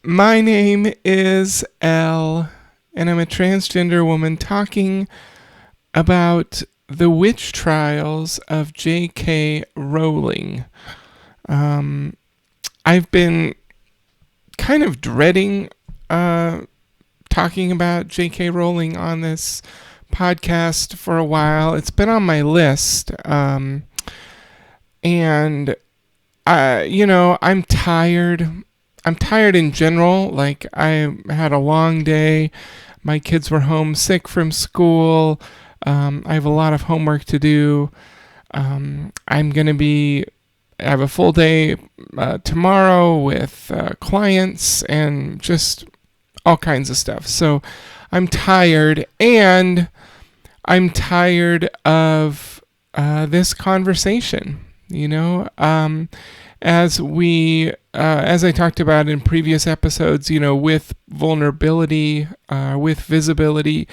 My name is Elle, and I'm a transgender woman talking about the witch trials of JK Rowling. I've been kind of dreading talking about JK Rowling on this podcast for a while. It's been on my list, and I'm tired. I'm tired in general. Like, I had a long day. My kids were home sick from school. I have a lot of homework to do. I have a full day tomorrow with clients and just all kinds of stuff. So I'm tired, and I'm tired of this conversation. As I talked about in previous episodes, with vulnerability, with visibility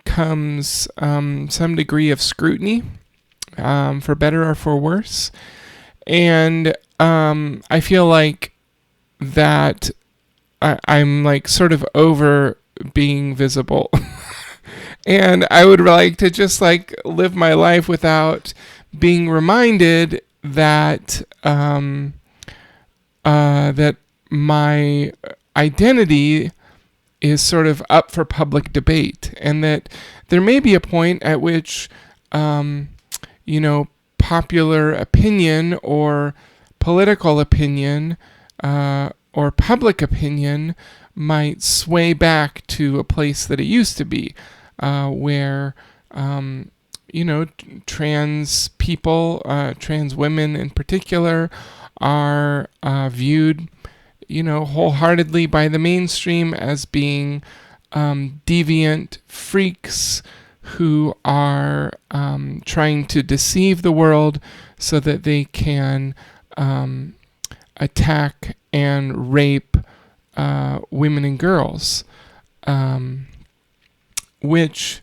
comes some degree of scrutiny, for better or for worse. And I feel like that I'm like sort of over being visible. And I would like to just like live my life without being reminded that that my identity is sort of up for public debate, and that there may be a point at which popular opinion or political opinion or public opinion might sway back to a place that it used to be, where trans people, trans women in particular, are viewed, wholeheartedly by the mainstream as being deviant freaks who are trying to deceive the world so that they can attack and rape women and girls, which,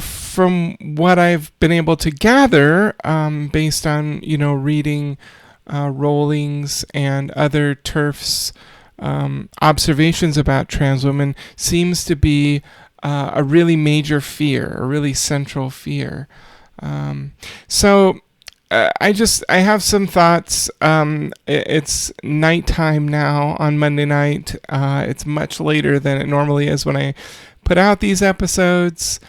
from what I've been able to gather, based on, reading Rowling's and other TERFs observations about trans women, seems to be a really major fear, a really central fear. So I have some thoughts. It's nighttime now on Monday night. It's much later than it normally is when I put out these episodes.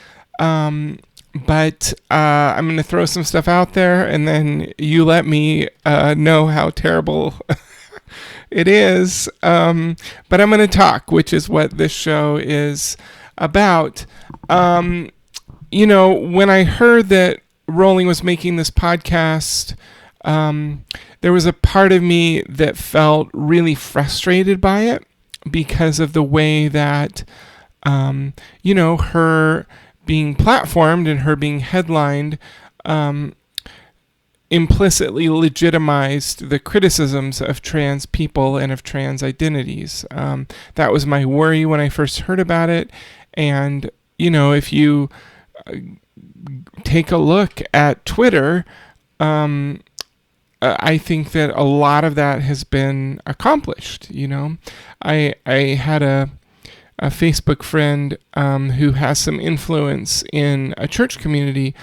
But I'm going to throw some stuff out there, and then you let me know how terrible it is. But I'm going to talk, which is what this show is about. When I heard that Rowling was making this podcast, there was a part of me that felt really frustrated by it because of the way that her being platformed and her being headlined implicitly legitimized the criticisms of trans people and of trans identities. That was my worry when I first heard about it. And, if you take a look at Twitter, I think that a lot of that has been accomplished. I had a Facebook friend who has some influence in a church community,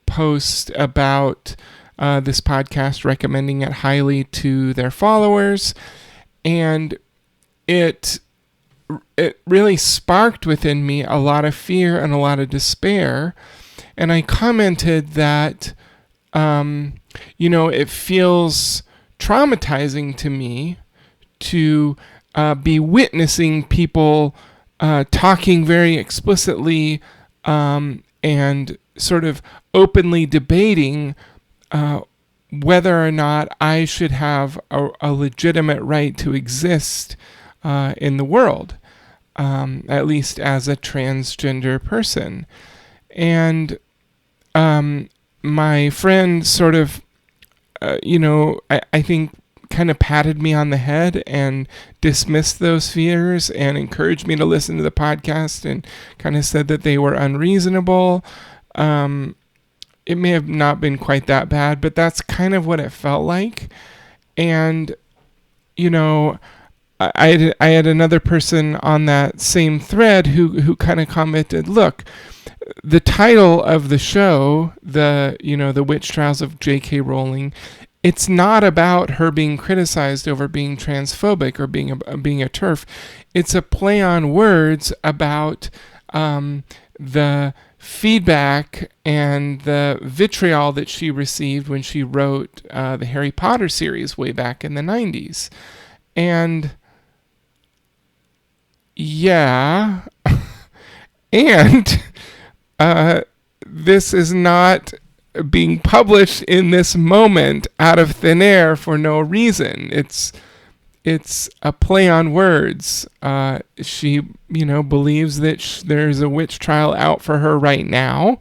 post about this podcast, recommending it highly to their followers, and it really sparked within me a lot of fear and a lot of despair. And I commented that it feels traumatizing to me to be witnessing people talking very explicitly and sort of openly debating whether or not I should have a legitimate right to exist in the world, at least as a transgender person. And my friend sort of, I think kind of patted me on the head and dismissed those fears and encouraged me to listen to the podcast, and kind of said that they were unreasonable. It may have not been quite that bad, but that's kind of what it felt like. And you know, I had another person on that same thread who kind of commented, look, the title of the show, the Witch Trials of JK Rowling, it's not about her being criticized over being transphobic or being a TERF. It's a play on words about the feedback and the vitriol that she received when she wrote the Harry Potter series way back in the 90s. And yeah, and this is not being published in this moment out of thin air for no reason. It's a play on words. She, believes that there's a witch trial out for her right now,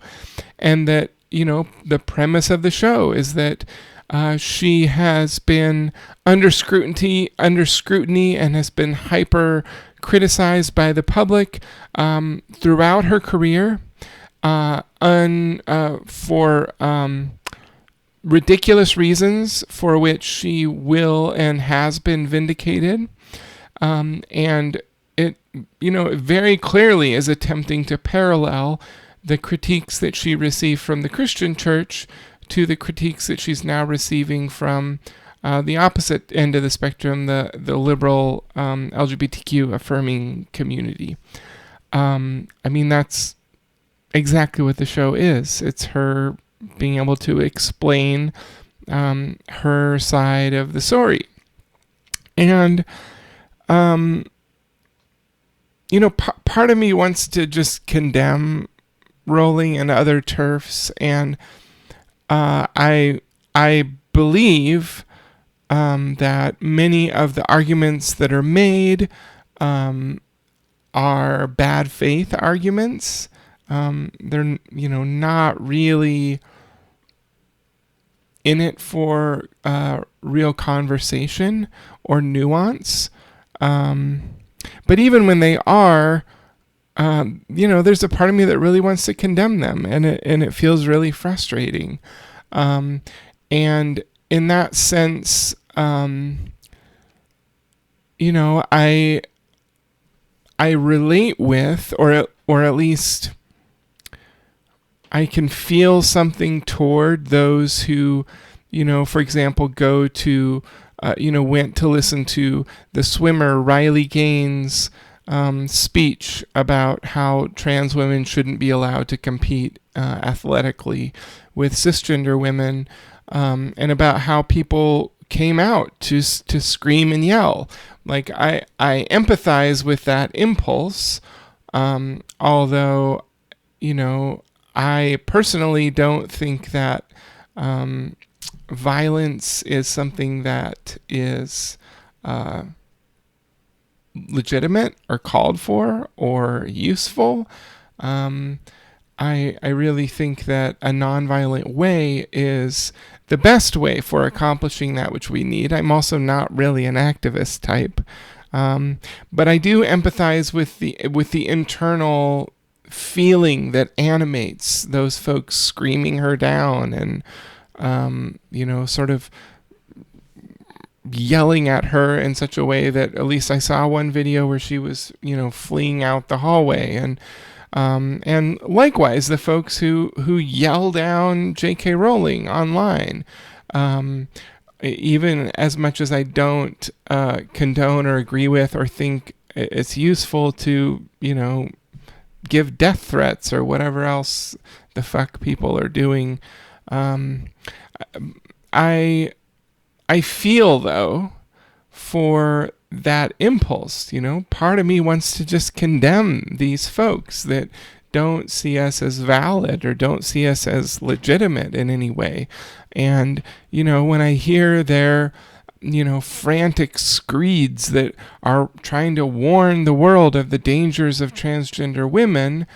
and that, the premise of the show is that she has been under scrutiny and has been hyper criticized by the public throughout her career for ridiculous reasons for which she will and has been vindicated. And it, very clearly is attempting to parallel the critiques that she received from the Christian church to the critiques that she's now receiving from the opposite end of the spectrum, the liberal LGBTQ affirming community. That's exactly what the show is. It's her being able to explain her side of the story. And, part of me wants to just condemn Rowling and other TERFs, and I believe that many of the arguments that are made are bad faith arguments. They're, not really in it for real conversation or nuance. But even when they are, there's a part of me that really wants to condemn them, and it feels really frustrating. And in that sense, I relate with, or at least I can feel something toward those who, for example, go to, went to listen to the swimmer Riley Gaines' speech about how trans women shouldn't be allowed to compete athletically with cisgender women, and about how people came out to scream and yell. Like, I empathize with that impulse, although, I personally don't think that violence is something that is legitimate or called for or useful. I really think that a nonviolent way is the best way for accomplishing that which we need. I'm also not really an activist type, but I do empathize with the internal feeling that animates those folks screaming her down and sort of yelling at her in such a way that, at least I saw one video where she was fleeing out the hallway, and likewise the folks who yell down JK Rowling online. Even as much as I don't condone or agree with or think it's useful to give death threats or whatever else the fuck people are doing, I feel, though, for that impulse. Part of me wants to just condemn these folks that don't see us as valid or don't see us as legitimate in any way. And when I hear their frantic screeds that are trying to warn the world of the dangers of transgender women,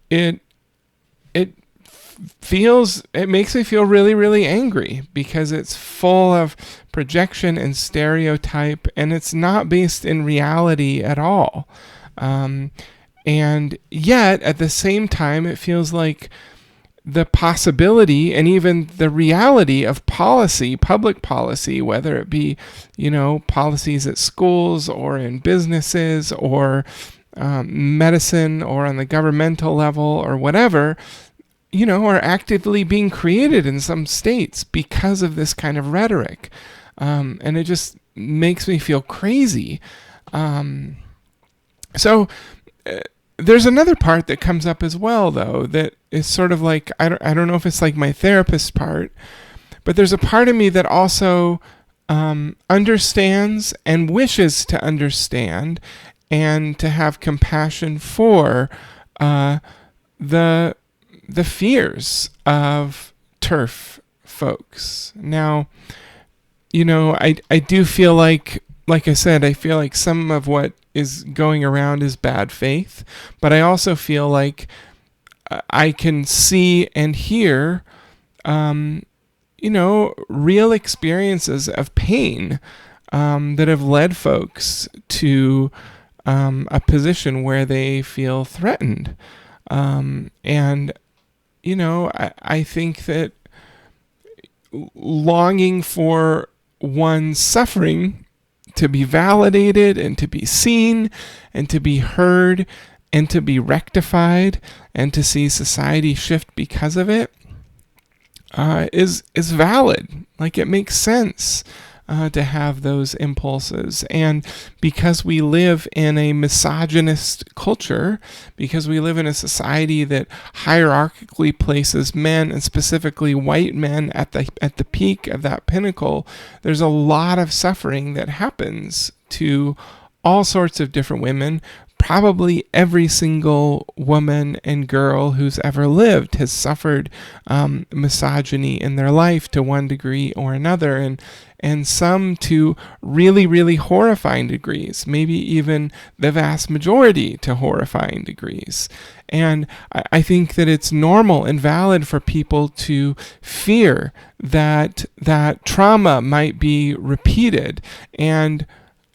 it makes me feel really, really angry, because it's full of projection and stereotype, and it's not based in reality at all. And yet, at the same time, it feels like the possibility and even the reality of policy, public policy, whether it be, policies at schools or in businesses or medicine or on the governmental level or whatever, are actively being created in some states because of this kind of rhetoric. And it just makes me feel crazy. So there's another part that comes up as well, though, that is sort of like, I don't know if it's like my therapist part, but there's a part of me that also understands and wishes to understand and to have compassion for the fears of TERF folks. Now, I do feel like I said, I feel like some of what is going around is bad faith, but I also feel like I can see and hear, real experiences of pain that have led folks to a position where they feel threatened. And, I think that longing for one's suffering to be validated and to be seen and to be heard and to be rectified and to see society shift because of it is valid. Like, it makes sense to have those impulses. And because we live in a misogynist culture, because we live in a society that hierarchically places men, and specifically white men, at the peak of that pinnacle, there's a lot of suffering that happens to all sorts of different women. Probably every single woman and girl who's ever lived has suffered misogyny in their life to one degree or another, and some to really, really horrifying degrees, maybe even the vast majority to horrifying degrees. And I think that it's normal and valid for people to fear that trauma might be repeated. And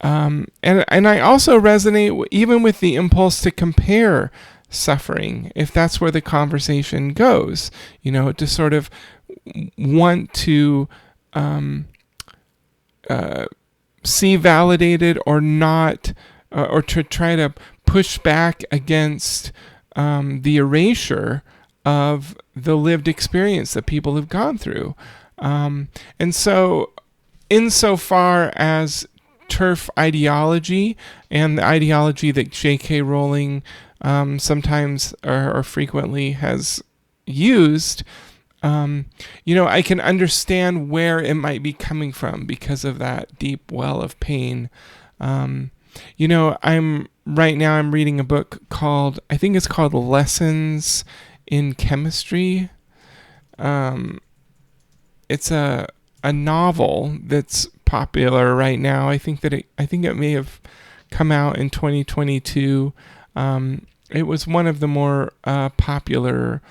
I also resonate even with the impulse to compare suffering, if that's where the conversation goes, to sort of want to see validated or not, or to try to push back against the erasure of the lived experience that people have gone through. And so, insofar as TERF ideology and the ideology that JK Rowling sometimes or frequently has used, I can understand where it might be coming from because of that deep well of pain. I'm reading a book called, I think it's called Lessons in Chemistry. It's a novel that's popular right now. I think it may have come out in 2022. It was one of the more popular,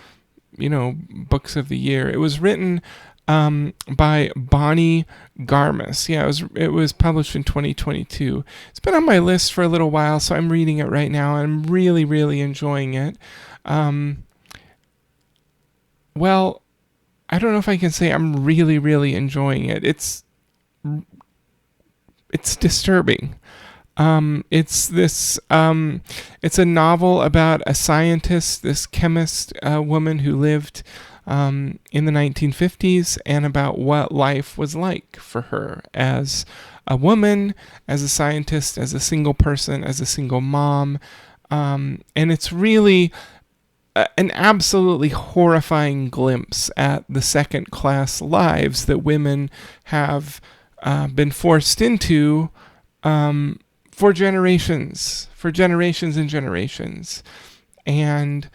books of the year. It was written by Bonnie Garmus. Yeah, it was published in 2022. It's been on my list for a little while, so I'm reading it right now, and I'm really, really enjoying it. Well, I don't know if I can say I'm really, really enjoying it. It's disturbing. It's a novel about a scientist, this chemist woman who lived in the 1950s, and about what life was like for her as a woman, as a scientist, as a single person, as a single mom. And it's really an absolutely horrifying glimpse at the second-class lives that women have been forced into for generations and generations. And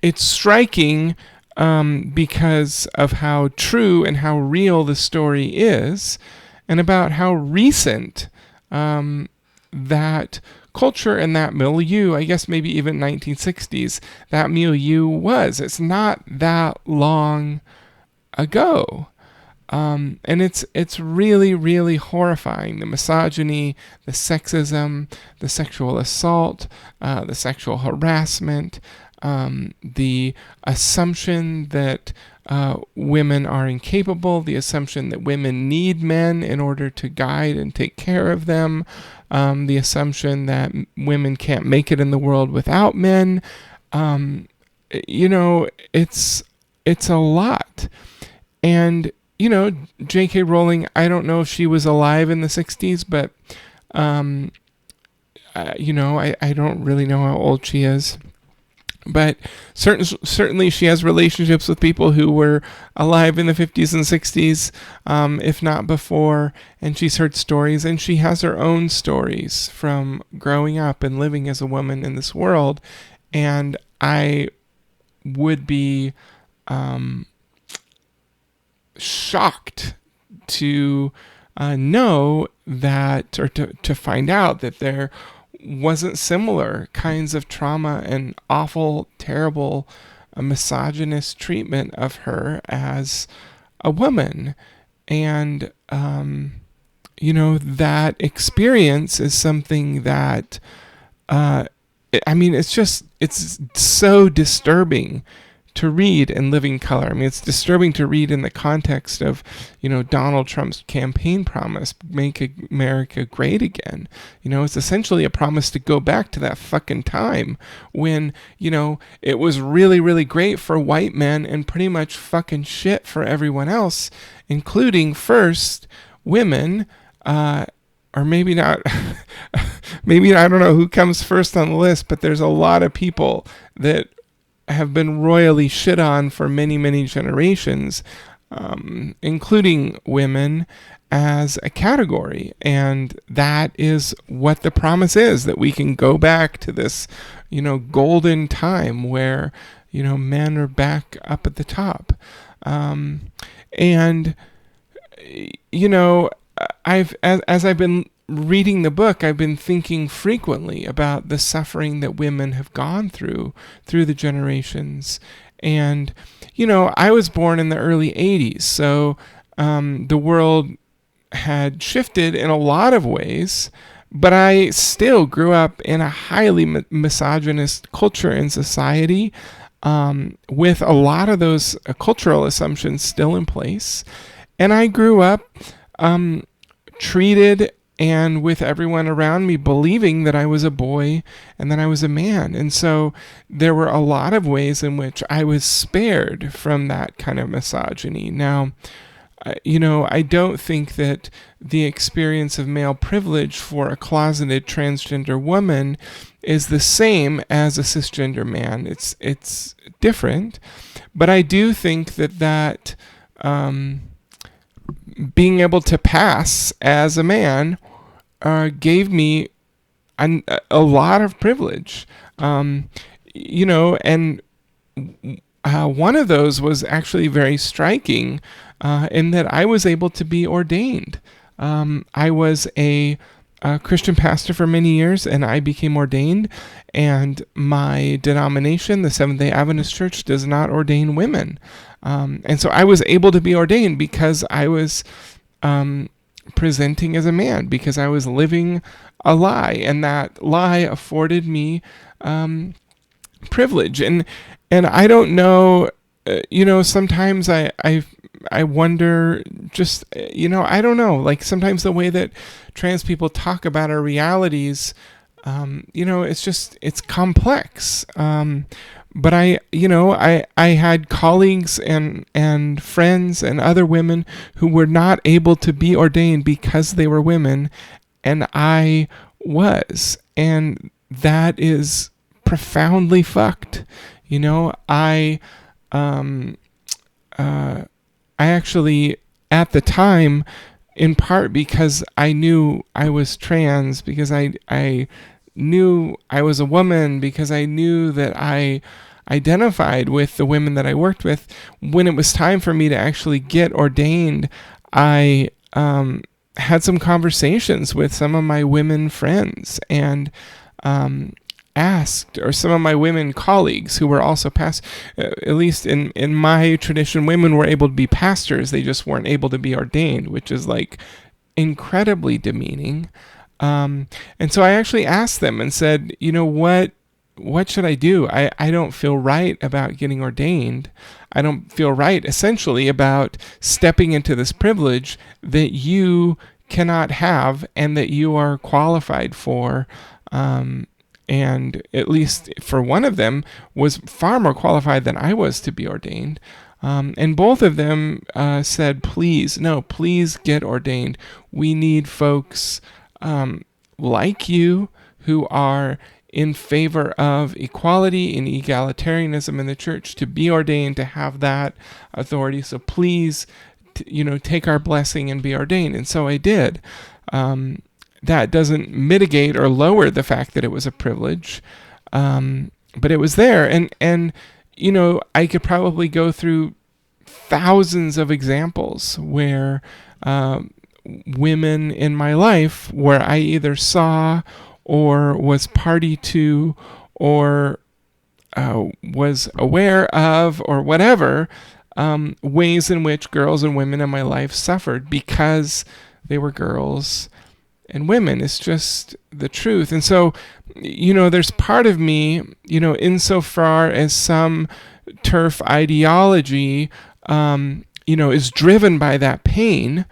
it's striking because of how true and how real the story is, and about how recent that culture and that milieu, I guess maybe even 1960s, that milieu was. It's not that long ago. And it's really, really horrifying. The misogyny, the sexism, the sexual assault, the sexual harassment, the assumption that women are incapable, the assumption that women need men in order to guide and take care of them, the assumption that women can't make it in the world without men. It's a lot. And, JK Rowling, I don't know if she was alive in the 60s, but, I don't really know how old she is. But certainly she has relationships with people who were alive in the 50s and 60s, if not before, and she's heard stories, and she has her own stories from growing up and living as a woman in this world. And I would be shocked to know that, or to find out that there wasn't similar kinds of trauma and awful, terrible, misogynist treatment of her as a woman. And, that experience is something that, it's so disturbing to read in living color. I mean, it's disturbing to read in the context of, Donald Trump's campaign promise, make America great again. It's essentially a promise to go back to that fucking time when, it was really, really great for white men and pretty much fucking shit for everyone else, including first women, or maybe not, maybe I don't know who comes first on the list, but there's a lot of people that have been royally shit on for many, many generations, including women as a category. And that is what the promise is, that we can go back to this, golden time where, men are back up at the top. As I've been reading the book, I've been thinking frequently about the suffering that women have gone through the generations. And, I was born in the early 80s, so the world had shifted in a lot of ways, but I still grew up in a highly misogynist culture and society, with a lot of those cultural assumptions still in place. And I grew up treated and with everyone around me believing that I was a boy and that I was a man. And so there were a lot of ways in which I was spared from that kind of misogyny. Now, I don't think that the experience of male privilege for a closeted transgender woman is the same as a cisgender man. It's different, but I do think that being able to pass as a man gave me a lot of privilege, and one of those was actually very striking, in that I was able to be ordained. I was a Christian pastor for many years, and I became ordained, and my denomination, the Seventh-day Adventist Church, does not ordain women. And so I was able to be ordained because I was presenting as a man, because I was living a lie, and that lie afforded me privilege. And I don't know, sometimes I wonder, just, I don't know, like sometimes the way that trans people talk about our realities, it's complex. But I had colleagues and friends and other women who were not able to be ordained because they were women, and I was, and that is profoundly fucked. I actually, at the time, in part because I knew I was trans, because I knew I was a woman, because I knew that I identified with the women that I worked with, when it was time for me to actually get ordained, I had some conversations with some of my women friends, and asked, or some of my women colleagues who were also at least in my tradition, women were able to be pastors, they just weren't able to be ordained, which is like incredibly demeaning. And so I actually asked them and said, what what should I do? I don't feel right about getting ordained. I don't feel right, essentially, about stepping into this privilege that you cannot have and that you are qualified for. And at least for one of them, was far more qualified than I was to be ordained. And both of them said, please get ordained. We need folks like you who are in favor of equality and egalitarianism in the church to be ordained, to have that authority. So please, take our blessing and be ordained. And so I did. That doesn't mitigate or lower the fact that it was a privilege, but it was there. And I could probably go through thousands of examples where women in my life, where I either saw or was party to or was aware of or whatever, ways in which girls and women in my life suffered because they were girls and women. It's just the truth. And so, there's part of me, insofar as some TERF ideology, is driven by that pain,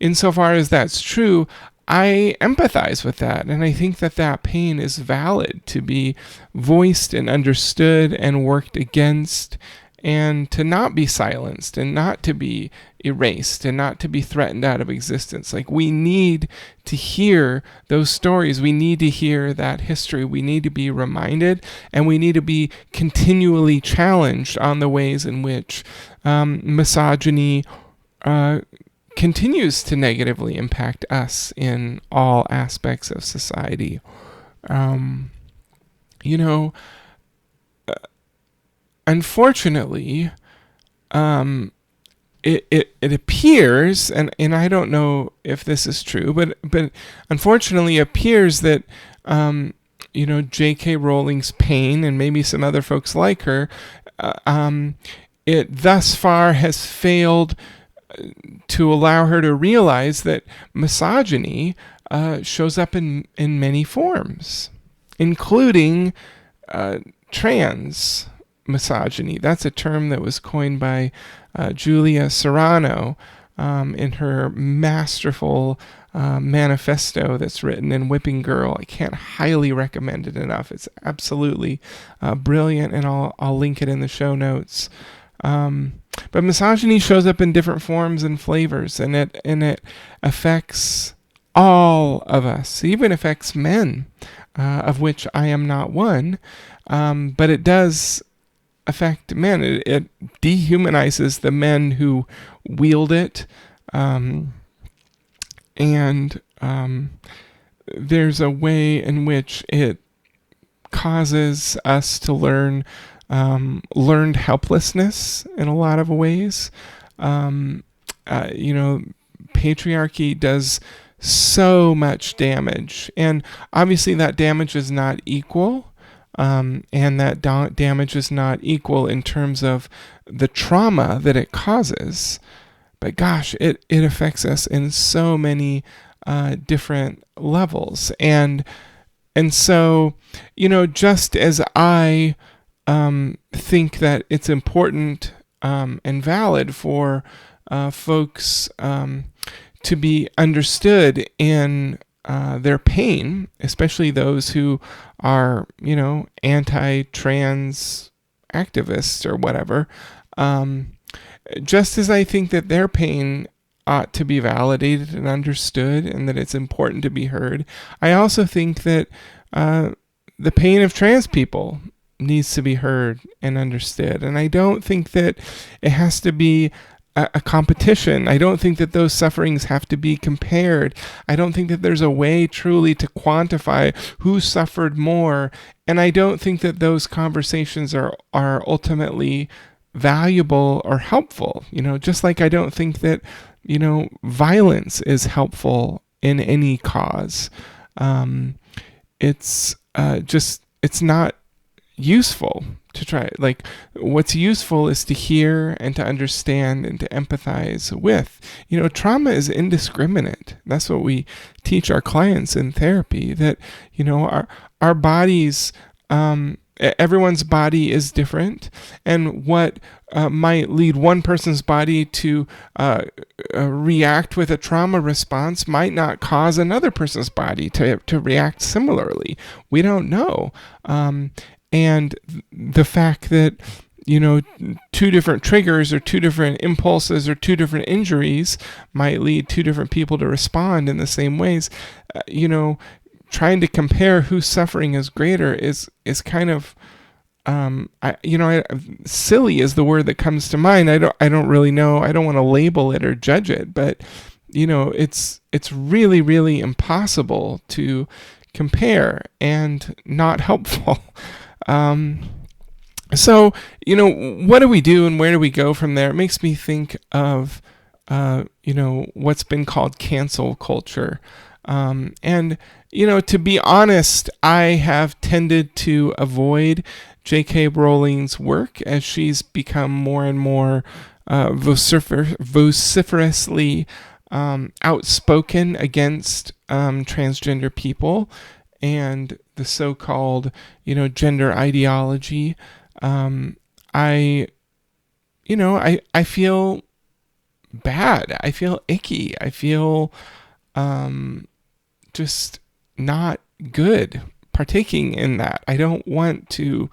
insofar as that's true, I empathize with that. And I think that that pain is valid to be voiced and understood and worked against, and to not be silenced and not to be erased and not to be threatened out of existence. Like, we need to hear those stories. We need to hear that history. We need to be reminded, and we need to be continually challenged on the ways in which misogyny continues to negatively impact us in all aspects of society. Unfortunately, it appears, and I don't know if this is true, but unfortunately it appears that JK Rowling's pain, and maybe some other folks like her, it thus far has failed to allow her to realize that misogyny shows up in many forms, including trans misogyny. That's a term that was coined by Julia Serano in her masterful manifesto that's written in Whipping Girl. I can't highly recommend it enough. It's absolutely brilliant, and I'll link it in the show notes. But misogyny shows up in different forms and flavors, and it affects all of us. It even affects men, of which I am not one, but it does affect men. It dehumanizes the men who wield it, and there's a way in which it causes us to learned helplessness in a lot of ways. Patriarchy does so much damage, and obviously that damage is not equal, and that damage is not equal in terms of the trauma that it causes, but gosh, it affects us in so many different levels. And so, just as I think that it's important and valid for folks to be understood in their pain, especially those who are, anti-trans activists or whatever, just as I think that their pain ought to be validated and understood, and that it's important to be heard, I also think that the pain of trans people needs to be heard and understood. And I don't think that it has to be a competition. I don't think that those sufferings have to be compared. I don't think that there's a way truly to quantify who suffered more. And I don't think that those conversations are ultimately valuable or helpful. Just like I don't think that, violence is helpful in any cause. It's not useful to try. Like, what's useful is to hear and to understand and to empathize with. Trauma is indiscriminate. That's what we teach our clients in therapy, that our bodies, everyone's body is different, and what might lead one person's body to react with a trauma response might not cause another person's body to react similarly. We don't know. And the fact that, two different triggers or two different impulses or two different injuries might lead two different people to respond in the same ways, trying to compare whose suffering is greater is kind of, silly is the word that comes to mind. I don't really know. I don't want to label it or judge it, but it's really, really impossible to compare and not helpful. So, what do we do and where do we go from there? It makes me think of, what's been called cancel culture. And, to be honest, I have tended to avoid JK Rowling's work as she's become more and more vociferously outspoken against transgender people and the so-called, gender ideology. I feel bad. I feel icky. I feel just not good partaking in that. I don't want to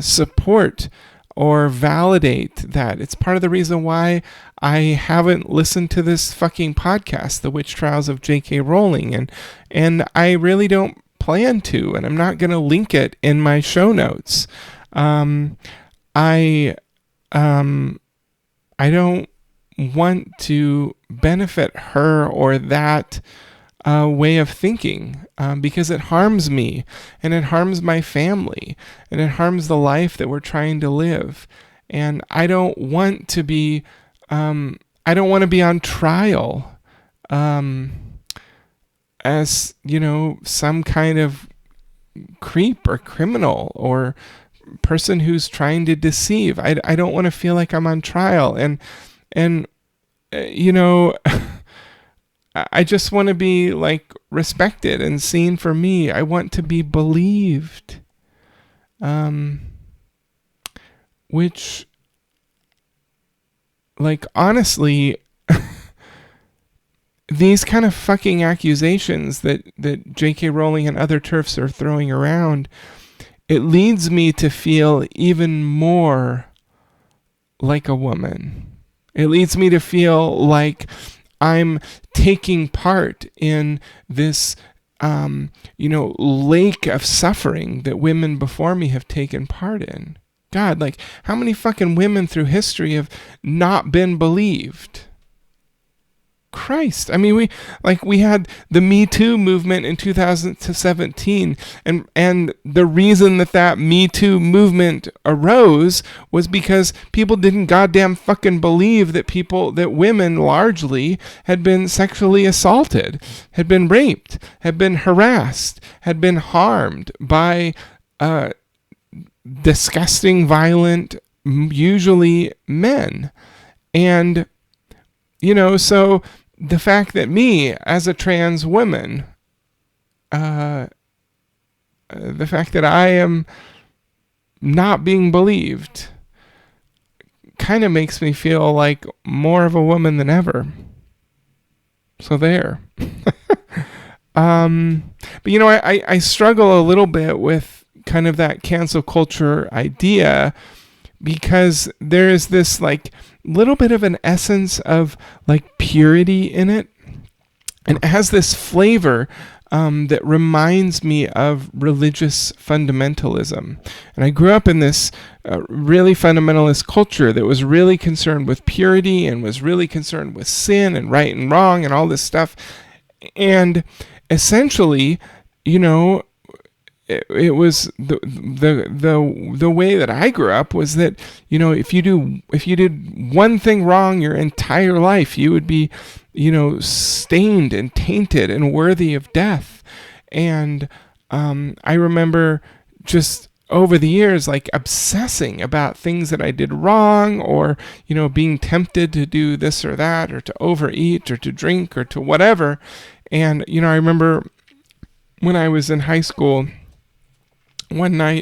support or validate that. It's part of the reason why I haven't listened to this fucking podcast, The Witch Trials of JK Rowling, and I really don't plan to, and I'm not going to link it in my show notes. I don't want to benefit her or that way of thinking, because it harms me and it harms my family and it harms the life that we're trying to live. And I don't want to be on trial as some kind of creep or criminal or person who's trying to deceive. I don't want to feel like I'm on trial, and I just want to be like respected and seen for me. I want to be believed, which, like, honestly, these kind of fucking accusations that JK Rowling and other TERFs are throwing around, it leads me to feel even more like a woman. It leads me to feel like I'm taking part in this, lake of suffering that women before me have taken part in. God, like, how many fucking women through history have not been believed? Christ. I mean, we had the Me Too movement in 2017, and the reason that Me Too movement arose was because people didn't goddamn fucking believe that women largely had been sexually assaulted, had been raped, had been harassed, had been harmed by disgusting, violent, usually men. And so the fact that me, as a trans woman, the fact that I am not being believed kind of makes me feel like more of a woman than ever. So there. But I struggle a little bit with kind of that cancel culture idea, because there is this like little bit of an essence of like purity in it, and it has this flavor that reminds me of religious fundamentalism. And I grew up in this really fundamentalist culture that was really concerned with purity and was really concerned with sin and right and wrong and all this stuff. And essentially, it was the way that I grew up was that, if you did one thing wrong your entire life, you would be, stained and tainted and worthy of death. And I remember just over the years, like obsessing about things that I did wrong, or, being tempted to do this or that, or to overeat, or to drink, or to whatever. And, I remember when I was in high school, one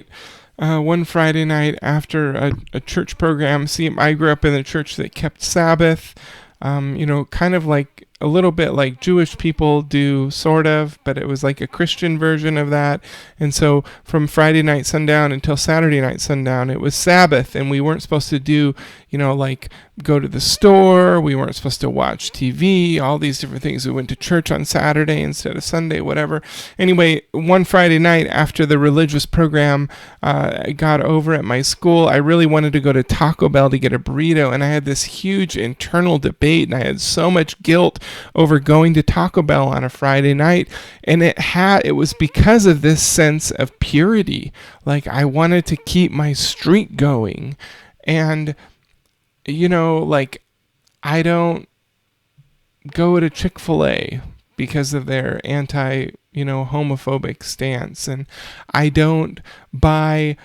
Friday night after a church program. See, I grew up in a church that kept Sabbath, kind of like a little bit like Jewish people do, sort of, but it was like a Christian version of that. And so from Friday night sundown until Saturday night sundown, it was Sabbath, and we weren't supposed to do, like go to the store. We weren't supposed to watch TV, all these different things. We went to church on Saturday instead of Sunday, whatever. Anyway, one Friday night after the religious program got over at my school, I really wanted to go to Taco Bell to get a burrito, and I had this huge internal debate, and I had so much guilt over going to Taco Bell on a Friday night, and it was because of this sense of purity. Like, I wanted to keep my streak going, and like, I don't go to Chick-fil-A because of their homophobic stance, and I don't buy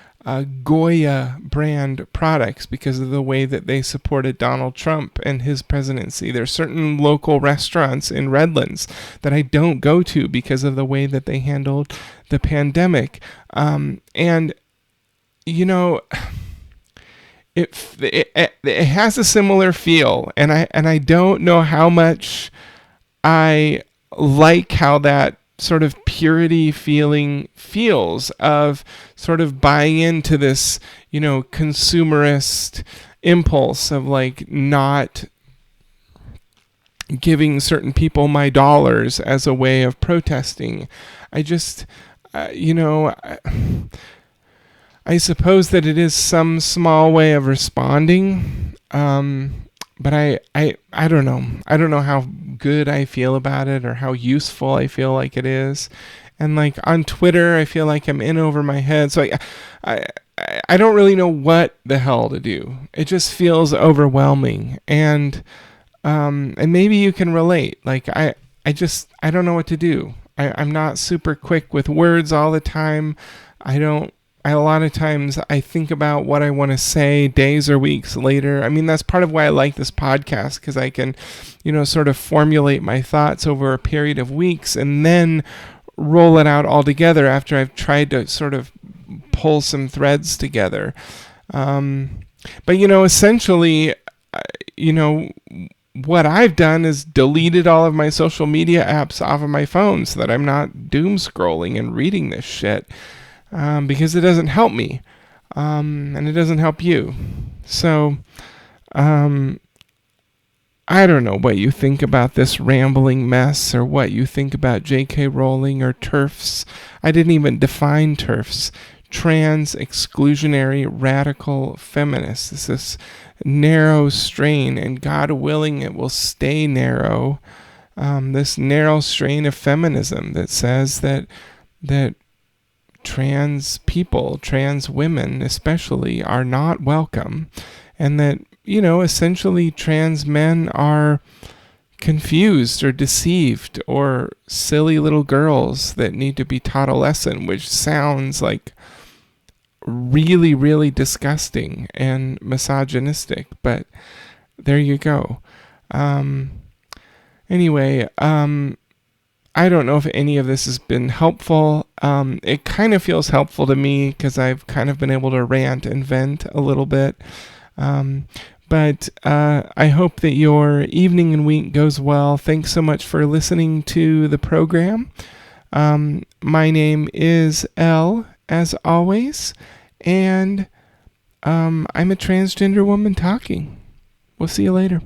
Goya brand products because of the way that they supported Donald Trump and his presidency. There's certain local restaurants in Redlands that I don't go to because of the way that they handled the pandemic. It has a similar feel, and I don't know how much I like how that sort of purity feeling feels, of sort of buying into this, consumerist impulse of like not giving certain people my dollars as a way of protesting. I just, I suppose that it is some small way of responding, but I don't know. I don't know how good I feel about it or how useful I feel like it is. And like on Twitter, I feel like I'm in over my head. So I don't really know what the hell to do. It just feels overwhelming. And maybe you can relate. Like I don't know what to do. I'm not super quick with words all the time. A lot of times I think about what I want to say days or weeks later. I mean, that's part of why I like this podcast, because I can, sort of formulate my thoughts over a period of weeks and then roll it out all together after I've tried to sort of pull some threads together. But, essentially, what I've done is deleted all of my social media apps off of my phone so that I'm not doom scrolling and reading this shit. Because it doesn't help me, and it doesn't help you. So, I don't know what you think about this rambling mess, or what you think about JK Rowling or TERFs. I didn't even define TERFs. Trans Exclusionary Radical Feminists. It's this narrow strain, and God willing it will stay narrow. This narrow strain of feminism that says that trans people, trans women especially, are not welcome, and that, essentially trans men are confused or deceived or silly little girls that need to be taught a lesson, which sounds like really, really disgusting and misogynistic, but there you go. Anyway, I don't know if any of this has been helpful. It kind of feels helpful to me because I've kind of been able to rant and vent a little bit. But I hope that your evening and week goes well. Thanks so much for listening to the program. My name is Elle, as always, and I'm a transgender woman talking. We'll see you later.